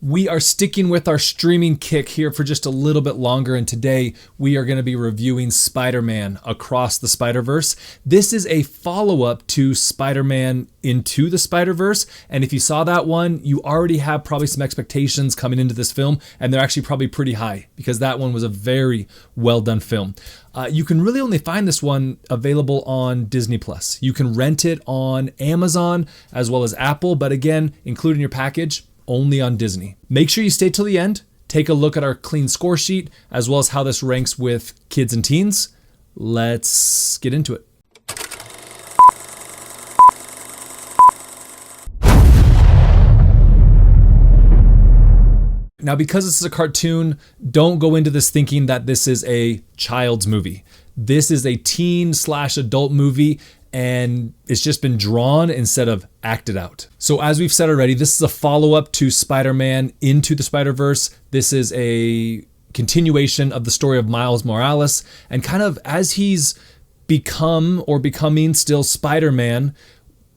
We are sticking with our streaming kick here for just a little bit longer, and today we are going to be reviewing Spider-Man Across the Spider-Verse. This is a follow-up to Spider-Man Into the Spider-Verse, and if you saw that one, you already have probably some expectations coming into this film, and they're actually probably pretty high, because that one was a very well-done film. You can really only find this one available on Disney+. You can rent it on Amazon as well as Apple, but again, included in your package, only on Disney. Make sure you stay till the end. Take a look at our clean score sheet, as well as how this ranks with kids and teens. Let's get into it. Now, because this is a cartoon, don't go into this thinking that this is a child's movie. This is a teen/adult movie, and it's just been drawn instead of acted out. So as we've said already, this is a follow-up to Spider-Man Into the Spider-Verse. This is a continuation of the story of Miles Morales, and kind of as he's become or becoming still Spider-Man,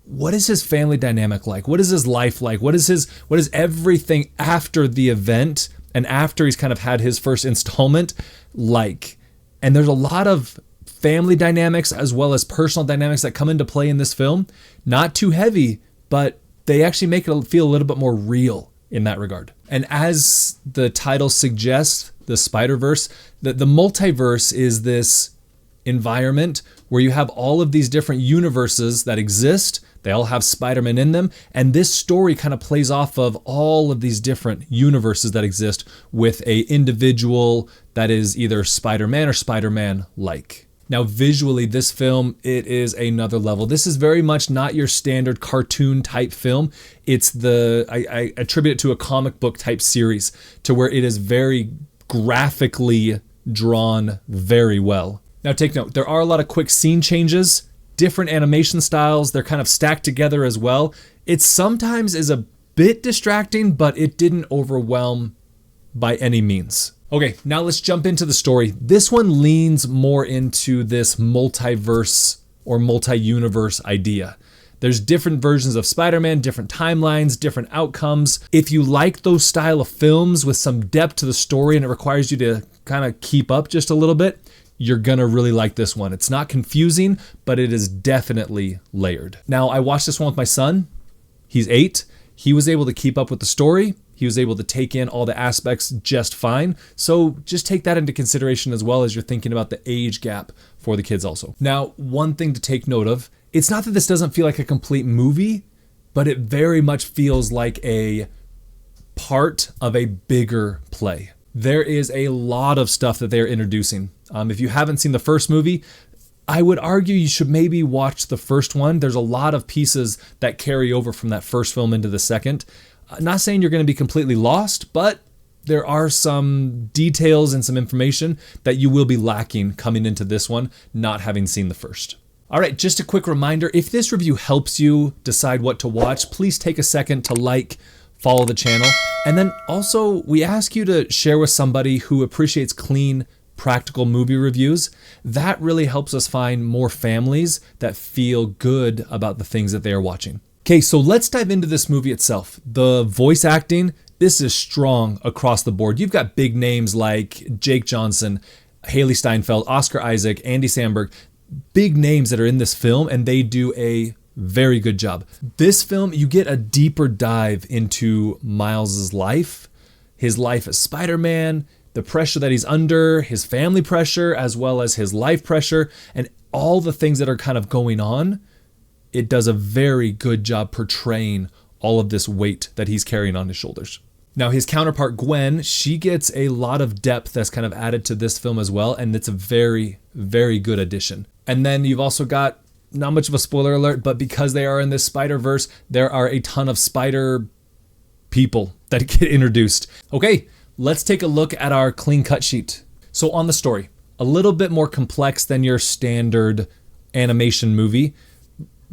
what is his family dynamic like? What is his life like? What is everything after the event and after he's kind of had his first installment like? And there's a lot of family dynamics as well as personal dynamics that come into play in this film. Not too heavy, but they actually make it feel a little bit more real in that regard. And as the title suggests, the Spider-Verse, the multiverse is this environment where you have all of these different universes that exist. They all have Spider-Man in them. And this story kind of plays off of all of these different universes that exist with a individual that is either Spider-Man or Spider-Man-like. Now, visually, this film, it is another level. This is very much not your standard cartoon type film. It's I attribute it to a comic book type series, to where it is very graphically drawn very well. Now, take note, there are a lot of quick scene changes, different animation styles. They're kind of stacked together as well. It sometimes is a bit distracting, but it didn't overwhelm by any means. Okay, now let's jump into the story. This one leans more into this multiverse or multi-universe idea. There's different versions of Spider-Man, different timelines, different outcomes. If you like those style of films with some depth to the story and it requires you to kind of keep up just a little bit, you're gonna really like this one. It's not confusing, but it is definitely layered. Now, I watched this one with my son. He's 8. He was able to keep up with the story. He was able to take in all the aspects just fine. So just take that into consideration as well as you're thinking about the age gap for the kids also. Now, one thing to take note of, it's not that this doesn't feel like a complete movie, but it very much feels like a part of a bigger play. There is a lot of stuff that they're introducing. If you haven't seen the first movie, I would argue you should maybe watch the first one. There's a lot of pieces that carry over from that first film into the second. Not saying you're going to be completely lost, but there are some details and some information that you will be lacking coming into this one, not having seen the first. All right, just a quick reminder, if this review helps you decide what to watch, please take a second to like, follow the channel, and then also we ask you to share with somebody who appreciates clean, practical movie reviews. That really helps us find more families that feel good about the things that they are watching. Okay, so let's dive into this movie itself. The voice acting, this is strong across the board. You've got big names like Jake Johnson, Haley Steinfeld, Oscar Isaac, Andy Samberg, big names that are in this film, and they do a very good job. This film, you get a deeper dive into Miles' life, his life as Spider-Man, the pressure that he's under, his family pressure, as well as his life pressure, and all the things that are kind of going on. It does a very good job portraying all of this weight that he's carrying on his shoulders. Now, his counterpart, Gwen, she gets a lot of depth that's kind of added to this film as well, and it's a very, very good addition. And then you've also got, not much of a spoiler alert, but because they are in this Spider-Verse, there are a ton of spider people that get introduced. Okay, let's take a look at our clean cut sheet. So on the story, a little bit more complex than your standard animation movie.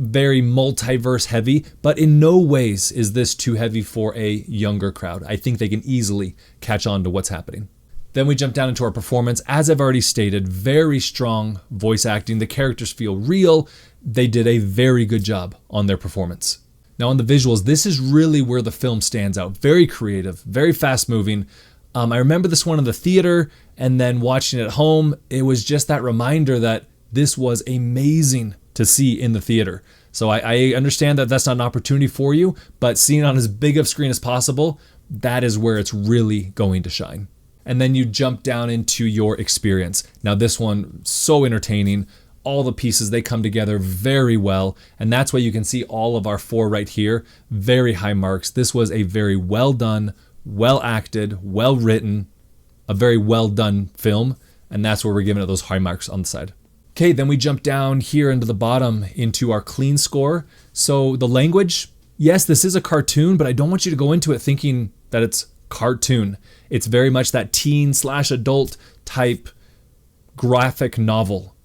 Very multiverse heavy, but in no ways is this too heavy for a younger crowd. I think they can easily catch on to what's happening. Then we jump down into our performance. As I've already stated, very strong voice acting. The characters feel real. They did a very good job on their performance. Now on the visuals, this is really where the film stands out. Very creative, very fast moving. I remember this one in the theater and then watching it at home. It was just that reminder that this was amazing to see in the theater. So I understand that that's not an opportunity for you, but seeing it on as big of a screen as possible, that is where it's really going to shine. And then you jump down into your experience. Now this one, so entertaining. All the pieces, they come together very well. And that's why you can see all of our 4 right here. Very high marks. This was a very well done, well acted, well written, a very well done film. And that's where we're giving it those high marks on the side. Okay, then we jump down here into the bottom into our clean score. So the language, yes, this is a cartoon, but I don't want you to go into it thinking that it's cartoon. It's very much that teen/adult type graphic novel.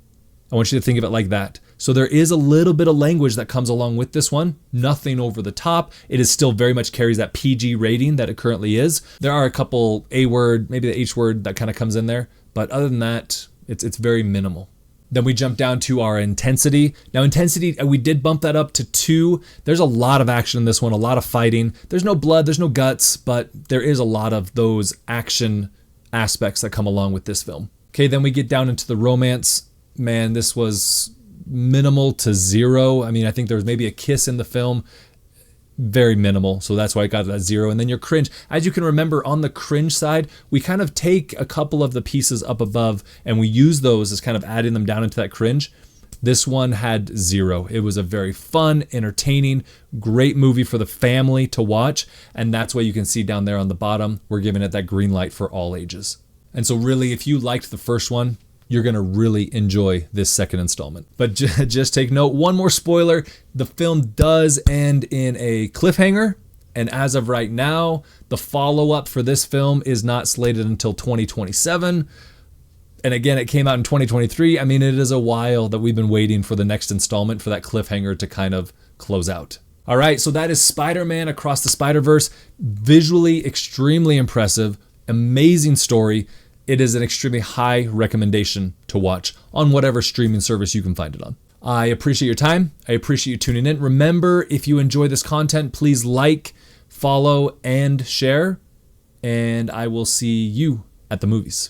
I want you to think of it like that. So there is a little bit of language that comes along with this one. Nothing over the top. It is still very much carries that PG rating that it currently is. There are a couple A word, maybe the H word that kind of comes in there. But other than that, it's very minimal. Then we jump down to our intensity. Now intensity, we did bump that up to 2. There's a lot of action in this one, a lot of fighting. There's no blood, there's no guts, but there is a lot of those action aspects that come along with this film. Okay, then we get down into the romance. Man, this was minimal to 0. I mean, I think there was maybe a kiss in the film. Very minimal, so that's why I got that 0. And then your cringe, as you can remember, on the cringe side, we kind of take a couple of the pieces up above and we use those as kind of adding them down into that cringe. This one had 0. It was a very fun, entertaining, great movie for the family to watch, and that's why you can see down there on the bottom, we're giving it that green light for all ages. And so really, if you liked the first one, you're going to really enjoy this second installment. But just take note, one more spoiler, the film does end in a cliffhanger. And as of right now, the follow-up for this film is not slated until 2027. And again, it came out in 2023. I mean, it is a while that we've been waiting for the next installment for that cliffhanger to kind of close out. All right, so that is Spider-Man Across the Spider-Verse. Visually extremely impressive, amazing story. It is an extremely high recommendation to watch on whatever streaming service you can find it on. I appreciate your time. I appreciate you tuning in. Remember, if you enjoy this content, please like, follow, and share. And I will see you at the movies.